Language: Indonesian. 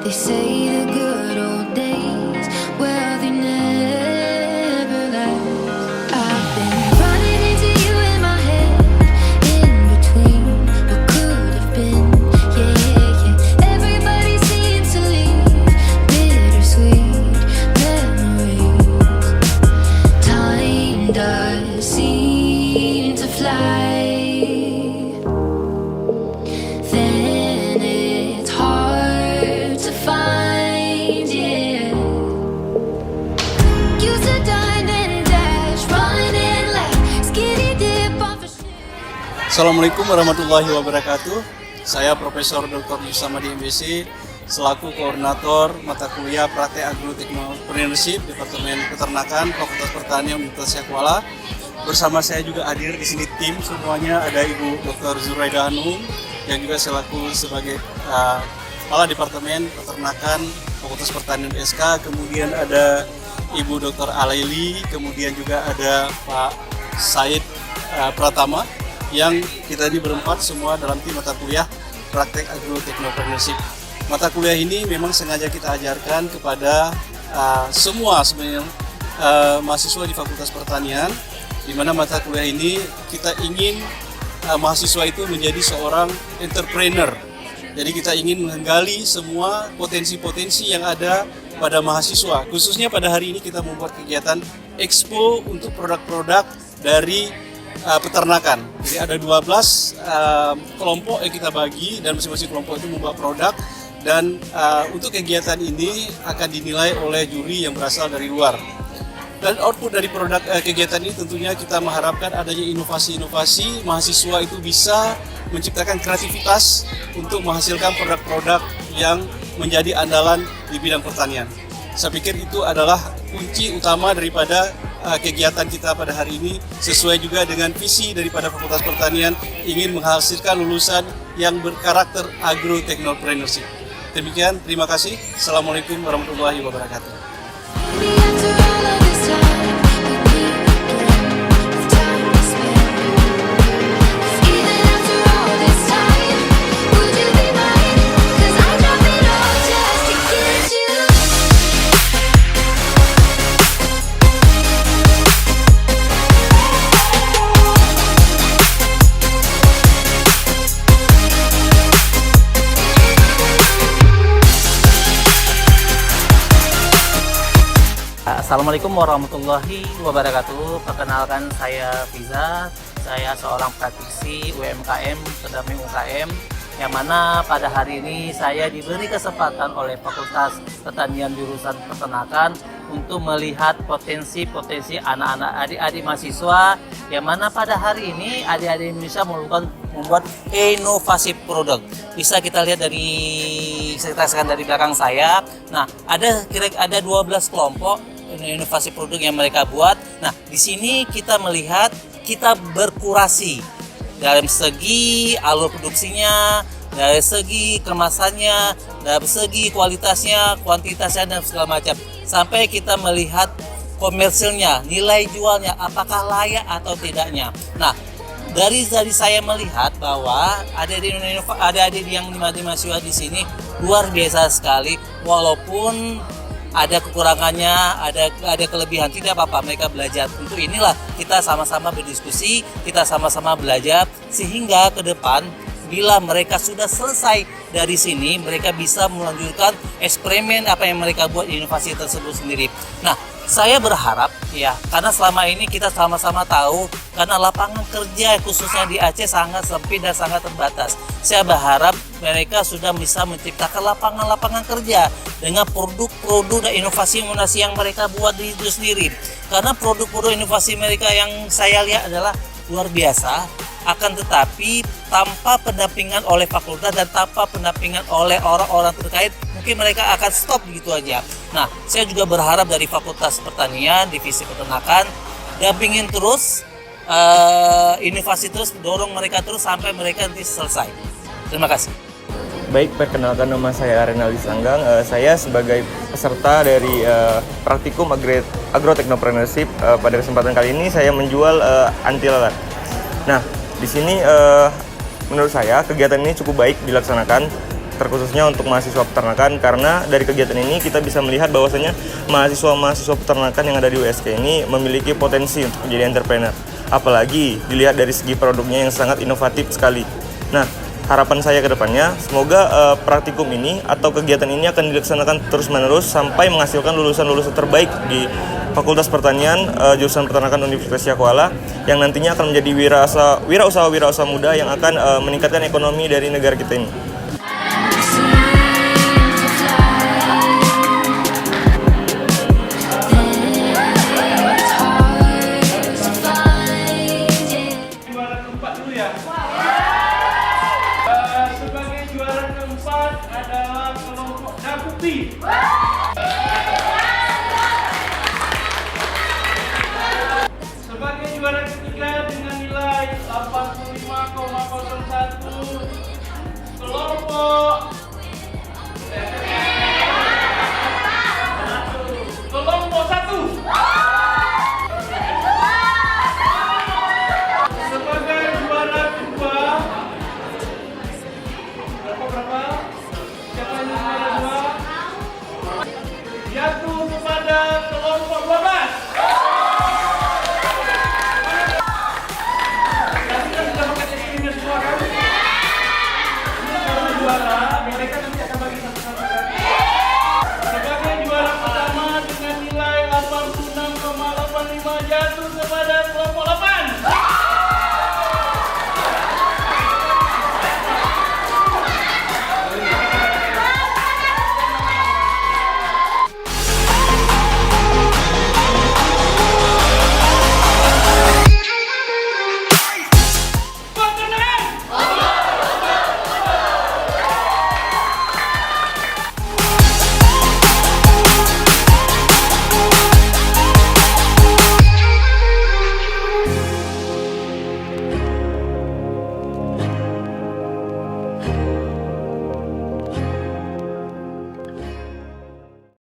They say the good old days, well, they never last. I've been running into you in my head, in between what could have been. Yeah, yeah, yeah. Everybody seems to leave bittersweet memories. Time does seem to fly. Then it's hard to find, yeah. Used to dine and dash, run and laugh, skinny dip off a ship. Assalamualaikum warahmatullahi wabarakatuh. Saya Profesor Dr. Yusamadi MBC selaku koordinator mata kuliah Praktek Agroteknopreneurship Departemen Peternakan Fakultas Pertanian Universitas Syahkuala. Bersama saya juga hadir di sini tim semuanya, ada Ibu Dr. Zuraida Hanum yang juga selaku sebagai Kepala Departemen Peternakan Fakultas Pertanian SK, kemudian ada Ibu Dr. Alaili, kemudian juga ada Pak Said Pratama, yang kita ini berempat semua dalam tim mata kuliah Praktek Agroteknopreneurship. Mata kuliah ini memang sengaja kita ajarkan kepada semua sebenarnya mahasiswa di Fakultas Pertanian, di mana mata kuliah ini kita ingin mahasiswa itu menjadi seorang entrepreneur. Jadi kita ingin menggali semua potensi-potensi yang ada pada mahasiswa. Khususnya pada hari ini kita membuat kegiatan expo untuk produk-produk dari peternakan. Jadi ada 12 kelompok yang kita bagi, dan masing-masing kelompok itu membawa produk. Dan untuk kegiatan ini akan dinilai oleh juri yang berasal dari luar. Dan output dari produk kegiatan ini tentunya kita mengharapkan adanya inovasi-inovasi, mahasiswa itu bisa menciptakan kreativitas untuk menghasilkan produk-produk yang menjadi andalan di bidang pertanian. Saya pikir itu adalah kunci utama daripada kegiatan kita pada hari ini, sesuai juga dengan visi daripada Fakultas Pertanian ingin menghasilkan lulusan yang berkarakter agroteknopreneurship. Demikian, terima kasih. Assalamualaikum warahmatullahi wabarakatuh. After all of this time, we meet again with time to spare. Even after all this time, would you be mine? 'Cause I'd drop it all just to get you. Assalamualaikum warahmatullahi wabarakatuh. Perkenalkan, saya Fiza. Saya seorang praktisi UMKM, pendamping UKM, yang mana pada hari ini saya diberi kesempatan oleh Fakultas Pertanian jurusan Peternakan untuk melihat potensi-potensi anak-anak adik-adik mahasiswa, yang mana pada hari ini adik-adik Indonesia membuat inovasi produk. Bisa kita lihat dari, saya saksikan dari belakang saya. Nah, ada 12 kelompok inovasi produk yang mereka buat. Nah, di sini kita melihat, kita berkurasi dalam segi alur produksinya, dari segi kemasannya, dari segi kualitasnya, kuantitasnya, dan segala macam, sampai kita melihat komersilnya, nilai jualnya, apakah layak atau tidaknya. Nah, dari saya melihat bahwa adik-adik yang mahasiswa di sini luar biasa sekali, walaupun ada kekurangannya, ada kelebihan, tidak apa-apa, mereka belajar. Untuk inilah kita sama-sama berdiskusi, kita sama-sama belajar, sehingga ke depan bila mereka sudah selesai dari sini, mereka bisa melanjutkan eksperimen apa yang mereka buat, inovasi tersebut sendiri. Nah, saya berharap ya, karena selama ini kita sama-sama tahu, karena lapangan kerja khususnya di Aceh sangat sempit dan sangat terbatas. Saya berharap mereka sudah bisa menciptakan lapangan-lapangan kerja dengan produk-produk dan inovasi-inovasi yang mereka buat di itu sendiri. Karena produk-produk inovasi mereka yang saya lihat adalah luar biasa, akan tetapi tanpa pendampingan oleh fakultas dan tanpa pendampingan oleh orang-orang terkait, mungkin mereka akan stop begitu aja. Nah, saya juga berharap dari Fakultas Pertanian, Divisi Peternakan, dampingin terus, inovasi terus, dorong mereka terus sampai mereka nanti selesai. Terima kasih. Baik, perkenalkan, nama saya Renaldi Sanggang. Saya sebagai peserta dari Praktikum Agroteknopreneurship. Pada kesempatan kali ini saya menjual anti lalat. Nah, di sini menurut saya kegiatan ini cukup baik dilaksanakan terkhususnya untuk mahasiswa peternakan, karena dari kegiatan ini kita bisa melihat bahwasanya mahasiswa-mahasiswa peternakan yang ada di USK ini memiliki potensi untuk menjadi entrepreneur. Apalagi dilihat dari segi produknya yang sangat inovatif sekali. Nah, harapan saya ke depannya, semoga praktikum ini atau kegiatan ini akan dilaksanakan terus-menerus sampai menghasilkan lulusan-lulusan terbaik di Fakultas Pertanian jurusan Peternakan Universitas Syakuala yang nantinya akan menjadi wirausaha muda yang akan meningkatkan ekonomi dari negara kita ini. Juara keempat dulu ya. Sebagai juara keempat adalah kelompok Dakupi. Sebagai juara ketiga dengan nilai 85,01 kelompok